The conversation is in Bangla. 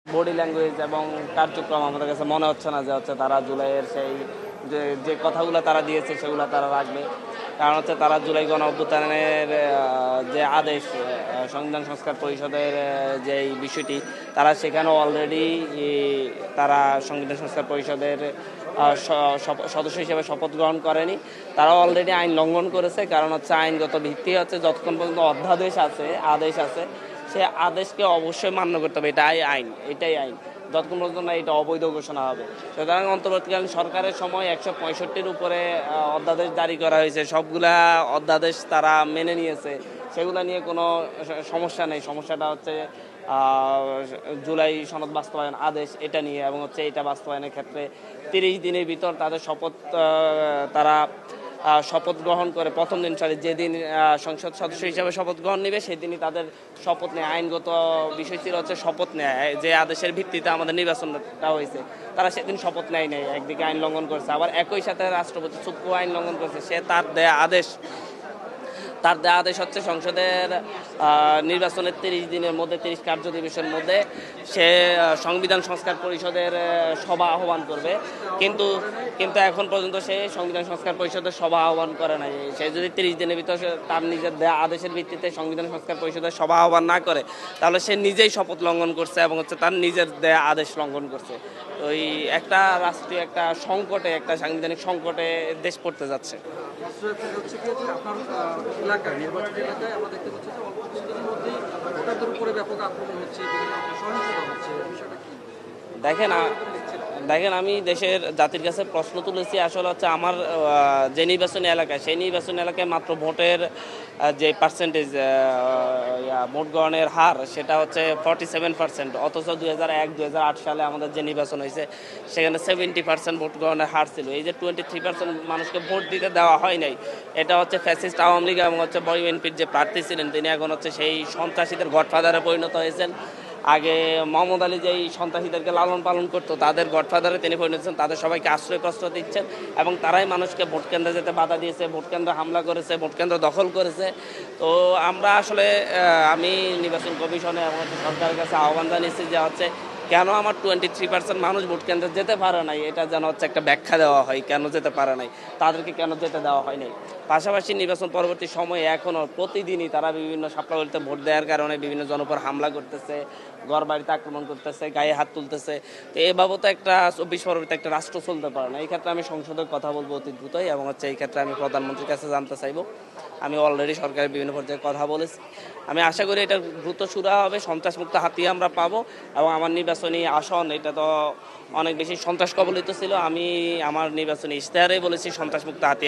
বডি ল্যাঙ্গুয়েজ এবং কার্যক্রম আমাদের কাছে মনে হচ্ছে না যে হচ্ছে তারা জুলাইয়ের সেই যে যে কথাগুলো তারা দিয়েছে সেগুলো তারা রাখবে। কারণ হচ্ছে তারা জুলাই গণ অভ্যুত্থানের যে আদেশ সংবিধান সংস্কার পরিষদের যে এই বিষয়টি তারা সেখানে অলরেডি তারা সংবিধান সংস্কার পরিষদের সদস্য হিসেবে শপথ গ্রহণ করেনি। তারা অলরেডি আইন লঙ্ঘন করেছে। কারণ হচ্ছে আইনগত ভিত্তি হচ্ছে যতক্ষণ পর্যন্ত অধ্যাদেশ আছে, আদেশ আছে, সে আদেশকে অবশ্যই মান্য করতে হবে। এটাই আইন, এটাই আইন, যতক্ষণ পর্যন্ত না এটা অবৈধ ঘোষণা হবে। সুতরাং অন্তর্বর্তীকালীন সরকারের সময় 165-র উপরে অধ্যাদেশ জারি করা হয়েছে, সবগুলা অধ্যাদেশ তারা মেনে নিয়েছে, সেগুলা নিয়ে কোনো সমস্যা নেই। সমস্যাটা হচ্ছে জুলাই সনদ বাস্তবায়ন আদেশ এটা নিয়ে, এবং হচ্ছে এটা বাস্তবায়নের ক্ষেত্রে 30 দিনের ভিতর তাদের শপথ তারা শপথ গ্রহণ করে প্রথম দিন যেদিন সংসদ সদস্য হিসেবে শপথ গ্রহণ নেবে সেদিনই তাদের শপথ নেয়। আইনগত বিষয় ছিল হচ্ছে শপথ নেয়, যে আদেশের ভিত্তিতে আমাদের নির্বাচনটা হয়েছে, তারা সেদিন শপথ নেয় নাই, একদিকে আইন লঙ্ঘন করছে। আবার একই সাথে রাষ্ট্রপতি চুক্তি আইন লঙ্ঘন করছে। সে তার দেয়া আদেশ হচ্ছে সংসদের নির্বাচনের 30 দিনের মধ্যে, 30 কার্য দিবসের মধ্যে সে সংবিধান সংস্কার পরিষদের সভা আহ্বান করবে। কিন্তু এখন পর্যন্ত সে সংবিধান সংস্কার পরিষদের সভা আহ্বান করে নাই। সে যদি 30 দিনের ভিতর তার নিজের দেয়া আদেশের ভিত্তিতে সংবিধান সংস্কার পরিষদের সভা আহ্বান না করে, তাহলে সে নিজেই শপথ লঙ্ঘন করছে এবং হচ্ছে তার নিজের দেয়া আদেশ লঙ্ঘন করছে। তো এই একটা রাষ্ট্রীয় একটা সংকটে, একটা সাংবিধানিক সংকটে দেশ পড়তে যাচ্ছে। আপনার এলাকায়, নির্বাচনী এলাকায় আমরা দেখতে পাচ্ছি যে অল্প কিছুদিনের মধ্যেই ভোটারদের উপরে ব্যাপক আক্রমণ হচ্ছে, সহিংসতা হচ্ছে, বিষয়টা কি? দেখেন আমি দেশের জাতির কাছে প্রশ্ন তুলেছি। আসলে হচ্ছে আমার যে নির্বাচনী এলাকায়, সেই নির্বাচনী এলাকায় মাত্র ভোটের যে পার্সেন্টেজ, ভোট গ্রহণের হার, সেটা হচ্ছে 47%। অথচ 2001-2008 সালে আমাদের যে নির্বাচন হয়েছে সেখানে 70% ভোট গ্রহণের হার ছিল। এই যে 23% মানুষকে ভোট দিতে দেওয়া হয় নাই, এটা হচ্ছে ফ্যাসিস্ট আওয়ামী লীগ এবং হচ্ছে বিএনপির যে প্রার্থী ছিলেন তিনি এখন হচ্ছে সেই সন্ত্রাসীদের গডফাদারে পরিণত হয়েছেন। আগে মোহাম্মদ আলী যেই সন্ত্রাসীদেরকে লালন পালন করতো তাদের গডফাদারে তিনি পরিণত হয়েছেন। তাদের সবাইকে আশ্রয় প্রশ্রয় দিচ্ছেন এবং তারাই মানুষকে ভোট কেন্দ্রে যেতে বাধা দিয়েছে, ভোট কেন্দ্রে হামলা করেছে, ভোট কেন্দ্র দখল করেছে। তো আমরা আসলে আমি নির্বাচন কমিশনে এবং সরকারের কাছে আহ্বান জানিয়েছি যে হচ্ছে কেন আমার 23% মানুষ ভোট কেন্দ্রে যেতে পারে নাই, এটা যেন হচ্ছে একটা ব্যাখ্যা দেওয়া হয়, কেন যেতে পারে নাই, তাদেরকে কেন যেতে দেওয়া হয় নাই। পাশাপাশি নির্বাচন পরবর্তী সময়ে এখনও প্রতিদিনই তারা বিভিন্ন শাপলাগুলিতে ভোট দেওয়ার কারণে বিভিন্ন জনপর হামলা করতেছে, ঘর বাড়িতে আক্রমণ করতেছে, গায়ে হাত তুলতেছে। তো এই বাবদ একটা 24 পরবর্তী একটা রাষ্ট্র চলতে পারে না। এই ক্ষেত্রে আমি সংসদের কথা বলবো অতি দ্রুতই, এবং হচ্ছে এই ক্ষেত্রে আমি প্রধানমন্ত্রীর কাছে জানতে চাইবো। আমি অলরেডি সরকারের বিভিন্ন পর্যায়ে কথা বলেছি। আমি আশা করি এটা দ্রুত শুরু হবে, সন্ত্রাসমুক্ত হাতি আমরা পাবো। এবং আমার নির্বাচনী আসন এটা তো অনেক বেশি সন্ত্রাস কবলিত ছিল, আমি আমার নির্বাচনী ইশতেহারেই বলেছি সন্ত্রাসমুক্ত হাতি।